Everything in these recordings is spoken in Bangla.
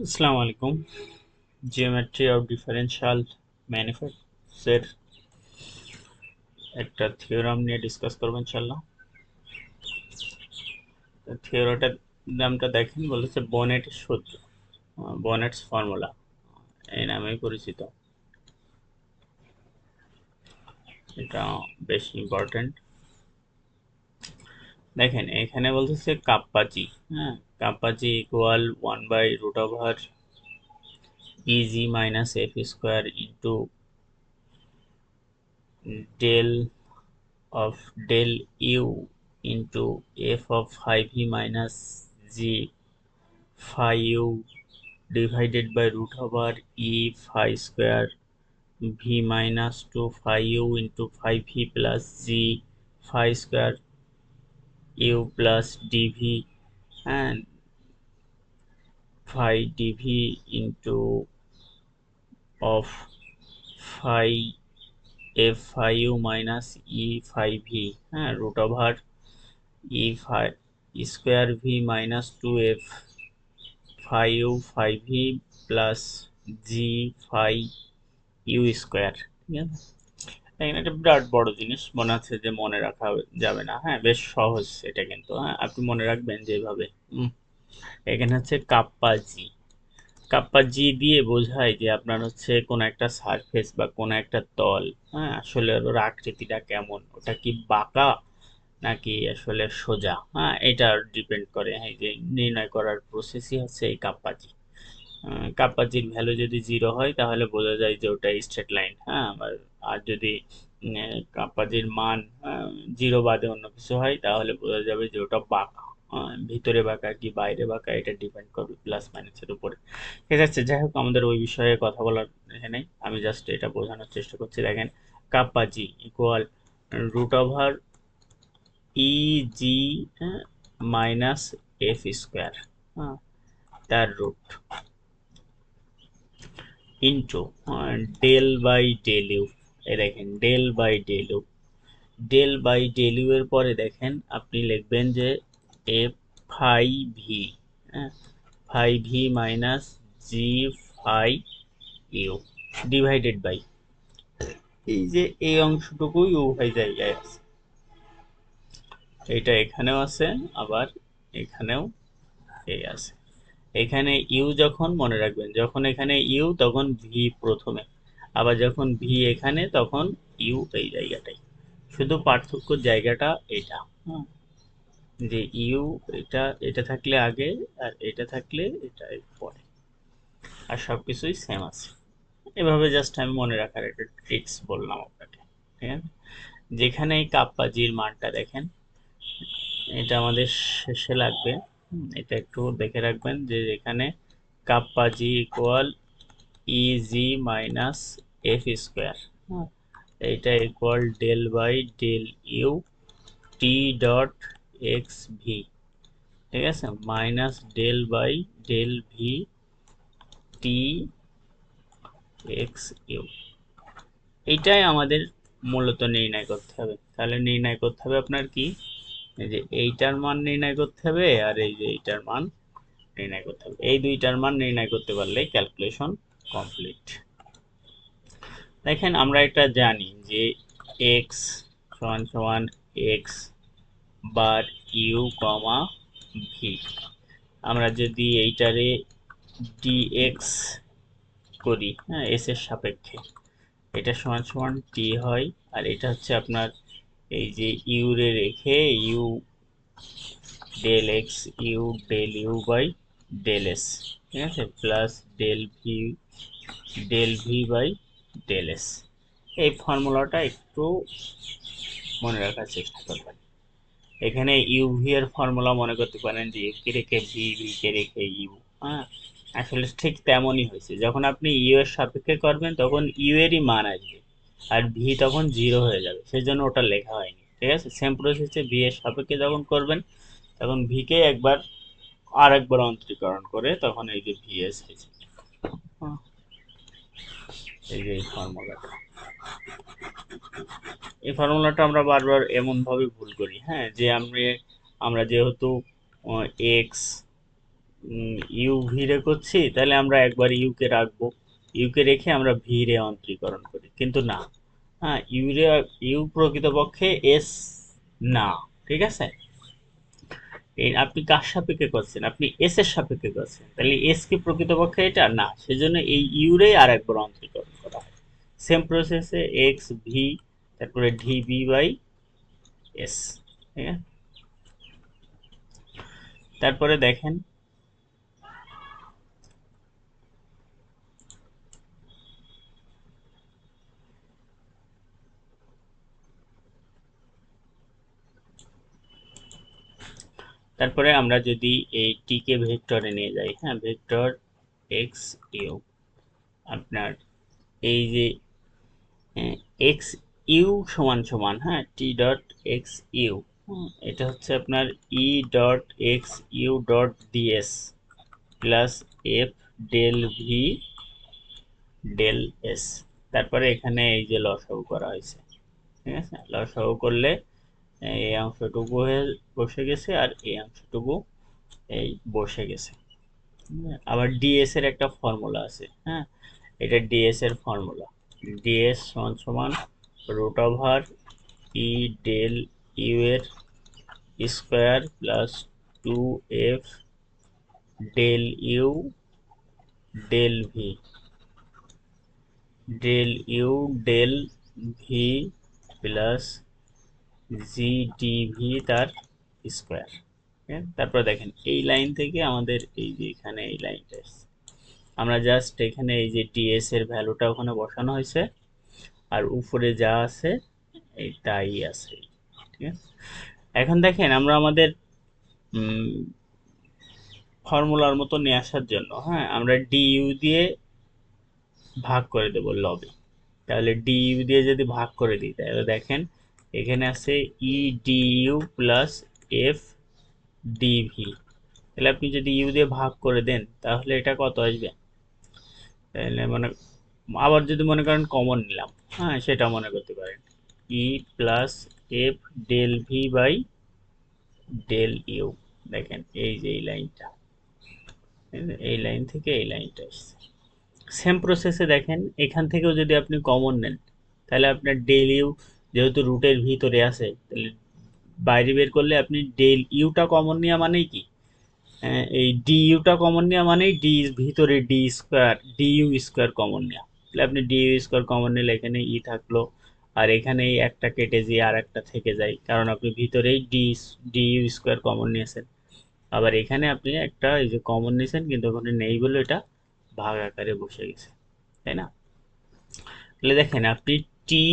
আসসালামু আলাইকুম। জিওমেট্রি অফ ডিফারেনশিয়াল ম্যানিফেস্টস একটা থিওরাম নিয়ে ডিসকাস করবো ইনশাল্লাহ। থিওরাটার নামটা দেখেন, বলেছে বনেটের সূত্র, বনেটস ফর্মুলা, এই নামেই পরিচিত। এটা বেশ ইম্পর্টেন্ট। দেখেন এখানে বলতেছে কাপ্পা জি, হ্যাঁ, কাপ্পা জি ইকুয়াল 1/√ওভার E G minus F square into del of del u into f of phi v minus g phi u divided by root over e phi square v minus 2 phi u into phi v plus g phi square u plus dv and phi dv into of phi f phi u minus e phi v, হ্যাঁ, root over e phi square v minus 2f phi u phi v plus G phi u square. ঠিক আছে, এখানে একটা বিরাট বড় জিনিস মনে আছে যে মনে রাখা যাবে না, হ্যাঁ, বেশ সহজ এটা কিন্তু, হ্যাঁ, আপনি মনে রাখবেন যেভাবে এখানে হচ্ছে কাপ্পা জি। কাপ্পা জি দিয়ে বোঝায় যে আপনার হচ্ছে কোন একটা সারফেস বা কোন একটা তল, হ্যাঁ, আসলে ওর আকৃতিটা কেমন, ওটা কি বাঁকা নাকি আসলে সোজা, হ্যাঁ, এটা ডিপেন্ড করে। হ্যাঁ, যে নির্ণয় করার প্রসেসই হচ্ছে এই কাপ্পা জি। কাপ্পাজির ভ্যালু যদি জিরো হয় তাহলে বোঝা যায় যে ওটা স্ট্রেট লাইন, হ্যাঁ, আর যদি কাপ্পাজির মান জিরো বাদে অন্য কিছু হয় তাহলে বোঝা যাবে যে ওটা বাঁকা। ভিতরে বাঁকা কি বাইরে বাঁকা এটা ডিপেন্ড করবে প্লাস মাইনাসের উপরে। ঠিক আছে, যাই হোক আমাদের ওই বিষয়ে কথা বলার নেই, আমি জাস্ট এটা বোঝানোর চেষ্টা করছি। দেখেন kappa g equal root over E G minus F square, হ্যাঁ, তার root into del by del U. এই দেখেন del by del U, del by del U এর পরে দেখেন আপনি লিখবেন যে এফ ফাই ভি, হ্যাঁ, phi V minus G phi U divided by এই যে এই অংশটুকুই উভয় জায়গায় আছে, এটা এখানেও আছে আবার এখানেও এই আছে। এখানে ইউ যখন মনে রাখবেন, যখন এখানে ইউ তখন ভি প্রথমে, আবার যখন ভি এখানে তখন ইউ এই জায়গাটাই, শুধু পার্থক্য জায়গাটা এটা, হ্যাঁ, যে ইউ এটা এটা থাকলে আগে আর এটা থাকলে এটা পরে, আর সবকিছুই সেম আছে। এভাবে জাস্ট আমি মনে রাখার একটা ট্রিক্স বললাম আপনাকে। ঠিক আছে, যেখানে এই কাপ্পাজির মানটা দেখেন, এটা আমাদের শেষে লাগবে। এটা একটু দেখে রাখবেন যে এখানে kappa G equal E G minus F square, এইটা equal del by del U T dot X V. ঠিক আছে, minus del by del V T X U. এইটাই আমাদের মূলত নির্ণয় করতে হবে। তাহলে নির্ণয় করতে হবে আপনার কি, এই যে এইটার মান নির্ণয় করতে হবে আর এই যে এইটার মান নির্ণয় করতে হবে। এই দুইটার মান নির্ণয় করতে পারলে ক্যালকুলেশন কমপ্লিট। দেখেন আমরা এটা জানি যে এক্স সমান সমান X bar U comma V. আমরা যদি এইটারে ডিএক্স করি, হ্যাঁ, এস এর সাপেক্ষে, এটা সমান সমান টি হয়, আর এটা হচ্ছে আপনার এই যে ইউ রে রেখে U del X U del U by del S, ঠিক আছে, plus del V by del S. এই ফর্মুলাটা একটু মনে রাখার চেষ্টা করবেন। এখানে ইউভি এর ফর্মুলা মনে করতে পারেন যে ইউ কে রেখে ভি, ভি কে রেখে ইউ, হ্যাঁ, আসলে ঠিক তেমনই হয়েছে। যখন আপনি ইউ এর সাপেক্ষে করবেন তখন ইউ এরই মান আসবে আর ভি তখন জিরো হয়ে যাবে, সেজন্য ওটা লেখা হয়নি। ঠিক আছে, সেম প্রসেসে ভি এর সাপেক্ষে যখন করবেন তখন ভি কে একবার আর একবার অন্তরীকরণ করে তখন এই যে ভিএস হয়েছে। এই যে এই ফর্মুলাটা, এই ফর্মুলাটা আমরা বারবার এমন ভাবে ভুল করি, হ্যাঁ, যে আমরা যেহেতু এক্স ইউ ভি রে করছি, তাহলে আমরা একবার ইউ কে রাখবো, ইউ কে রেখে আমরা ভি রে অন্তরীকরণ করি, কিন্তু না, হ্যাঁ ইউ রে, ইউ প্রকৃতপক্ষে এস না, ঠিক আছে। এই আপনি কার সাপেক্ষে করছেন, আপনি এস এর সাপেক্ষে করছেন, তাহলে এস কি প্রকৃতপক্ষে এটা না, সেজন্য এই ইউ রে আর একবার অন্তরীকরণ করা হয়। সেম প্রসেসে এক্স ভি, তারপরে ডি ভি বাই এস, ঠিক আছে। তারপরে দেখেন, তারপরে আমরা যদি এই টি কে ভেক্টরে নিয়ে যাই, হ্যাঁ ভেক্টর এক্স ইউ, আপনার এই যে এক্স ইউ সমান সমান, হ্যাঁ টি ডট এক্স ইউ, এটা হচ্ছে আপনার E dot X U dot DS plus F del V del S. তারপরে এখানে এই যে লসাগু করা হয়েছে, ঠিক আছে, লসাগু করলে এই অংশটুকু হয়ে বসে গেছে আর এই অংশটুকু এই বসে গেছে। আবার ডিএস এর একটা ফর্মুলা আছে, হ্যাঁ এটা ডিএস এর ফর্মুলা, ডিএস সমান সমান root over E del U এর square plus two F del U del V, del U del V plus G D V তার স্কোয়ার। তারপর দেখেন এই লাইন থেকে আমাদের এই যে এখানে এই লাইনটা এসছে, আমরা জাস্ট এখানে এই যে ডিএস এর ভ্যালুটা ওখানে বসানো হয়েছে, আর উপরে যা আছে এই তাই আছে, ঠিক আছে। এখন দেখেন আমরা আমাদের ফর্মুলার মতো নিয়ে আসার জন্য, হ্যাঁ আমরা ডিইউ দিয়ে ভাগ করে দেব লবে, তাহলে ডিইউ দিয়ে যদি ভাগ করে দিই তাহলে দেখেন এখানে আছে ই ডিইউ প্লাস এফ ডিভি, তাহলে আপনি যদি ইউ দিয়ে ভাগ করে দেন তাহলে এটা কত আসবে, তাহলে মনে, আবার যদি মনে করেন কমন নিলাম, হ্যাঁ সেটা মনে করতে পারেন E plus F del V by del U. দেখেন এই যে এই লাইনটা, এই লাইন থেকে এই লাইনটা এসছে। সেম প্রসেসে দেখেন এখান থেকেও যদি আপনি কমন নেন তাহলে আপনার ডেল ইউ যেহেতু রুটের ভিতরে আছে, তাহলে বাইরে বের করলে আপনি ডেল ইউটা কমন নেওয়া মানেই কি, এই ডি ইউটা কমন নেওয়া মানেই ডি ভিতরে D square D U square common নেওয়া, তাহলে আপনি ডি ইউ স্কোয়ার কমন নিলে এখানে ই থাকলো, আর এখানে এই একটা কেটে দিয়ে আর একটা থেকে যায়, কারণ আপনি ভিতরেই ডি ইউ স্কোয়ার কমন নিয়েছেন। আবার এখানে আপনি একটা এই যে কমন নিয়েছেন কিন্তু ওখানে নেই বলে এটা ভাগ আকারে বসে গেছে, তাই না। তাহলে দেখেন আপনি টি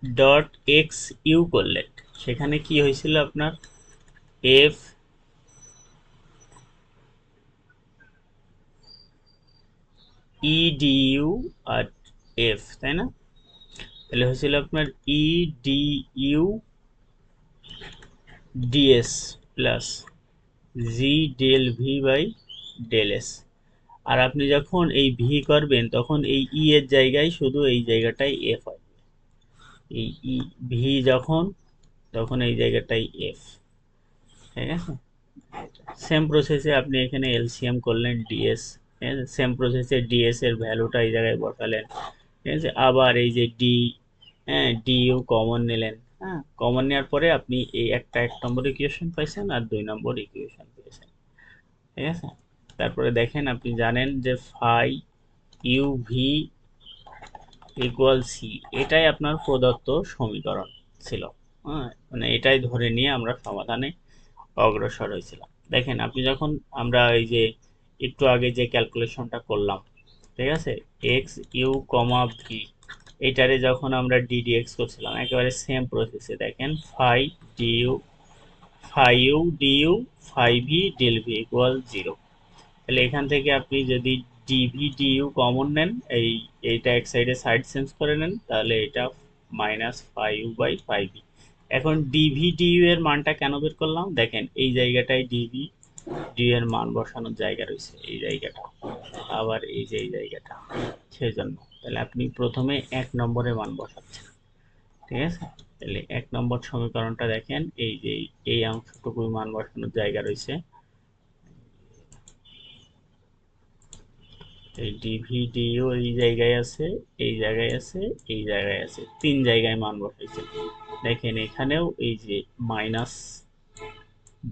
ডট এক্স ইউ করলেন, সেখানে কি হয়েছিল আপনার এফ ই ডি ইউ আর এফ, তাই না, তাহলে হয়েছিল আপনার E D U D S plus G del V by del S. আর আপনি যখন এই ভি করবেন তখন এই ই এর জায়গায় শুধু এই জায়গাটাই এফ হয়, এই ই ভি যখন, তখন এই জায়গাটাই এফ, ঠিক আছে। সেম প্রসেসে আপনি এখানে এলসিএম করলেন ডিএস, ঠিক আছে, সেম প্রসেসে ডিএস এর ভ্যালুটা এই জায়গায় বসালেন, ঠিক আছে। আবার এই যে ডি, হ্যাঁ ডি ইউ কমন নিলেন, হ্যাঁ কমন নেওয়ার পরে আপনি এই একটা 1 নম্বর ইকুয়েশন পাইছেন আর 2 নম্বর ইকুয়েশন পেয়েছেন, ঠিক আছে। তারপরে দেখেন আপনি জানেন যে phi U V equal C, এটাই আপনার প্রদত্ত সমীকরণ ছিল, হ্যাঁ মানে এটাই ধরে নিয়ে আমরা সমাধানে অগ্রসর হয়েছিলাম। দেখেন আপনি যখন, আমরা এই যে একটু আগে যে ক্যালকুলেশনটা করলাম, ঠিক আছে, এক্স ইউ কমা ভি, এইটারে যখন আমরা ডিডিএক্স করছিলাম একেবারে সেম প্রসেসে দেখেন phi DU, phi U DU phi V del V equal 0, তাহলে এখান থেকে আপনি যদি ডিভি ডিইউ কমন নেন, এইটা এক সাইডে সাইড চেঞ্জ করে নেন, তাহলে এটা মাইনাস ফাইভ বাই ফাইভ। এখন ডিভি ডিইউ এর মানটা কেন বের করলাম, দেখেন এই জায়গাটায় ডিভি ডিইউ এর মান বসানোর জায়গা রয়েছে, এই জায়গাটা আবার এই যে এই জায়গাটা, সেই জন্য তাহলে আপনি প্রথমে 1 নম্বরে মান বসাচ্ছেন, ঠিক আছে। তাহলে 1 নম্বর সমীকরণটা দেখেন এই যে এই অংশটুকু মান বসানোর জায়গা রয়েছে, এই ডিভিডিও এই জায়গায় আছে, এই জায়গায় আছে, এই জায়গায় আছে, 3 জায়গায় মান বসাইছে। দেখেন এখানেও এই যে মাইনাস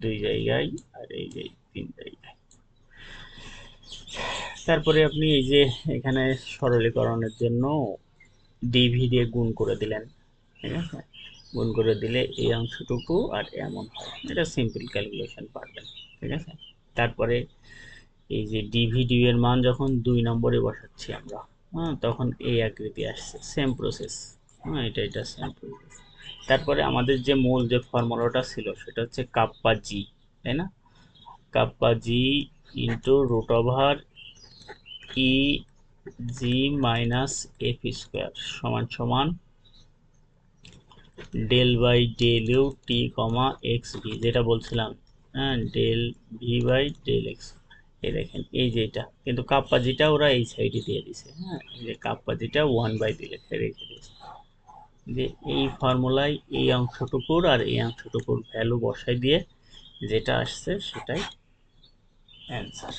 2 জায়গায়, আর এই যে 3 জায়গায়। তারপরে আপনি এই যে এখানে সরলীকরণের জন্য ডিভি দিয়ে গুণ করে দিলেন, ঠিক আছে? গুণ করে দিলে এই অংশটুকু আর এমন হয়, এটা সিম্পল ক্যালকুলেশন পারবেন, ঠিক আছে? তারপরে এই যে ডিভিডি এর মান যখন 2 নম্বরে বসাচ্ছি আমরা, হ্যাঁ, তখন এই আকৃতি আসছে, সেম প্রসেস। হ্যাঁ, এটা সেম প্রসেস। তারপরে আমাদের যে মূল যে ফর্মুলাটা ছিল সেটা হচ্ছে কাপ্পা জি, তাই না? Kappa G into root over E G minus F square সমান সমান del by del U T comma X V, যেটা বলছিলাম, হ্যাঁ, del V by del X. এই দেখেন এই যে এটা কিন্তু কাপ্পাজিটা ওরা এই সাইডে দিয়ে দিছে, হ্যাঁ, এই যে কাপ্পাজিটা 1 বাই দিলে রেখে দিয়েছে। যে এই ফর্মুলায় এই অংশটুকুর আর এই অংশটুকুর ভ্যালু বসাই দিয়ে যেটা আসছে সেটাই অ্যান্সার।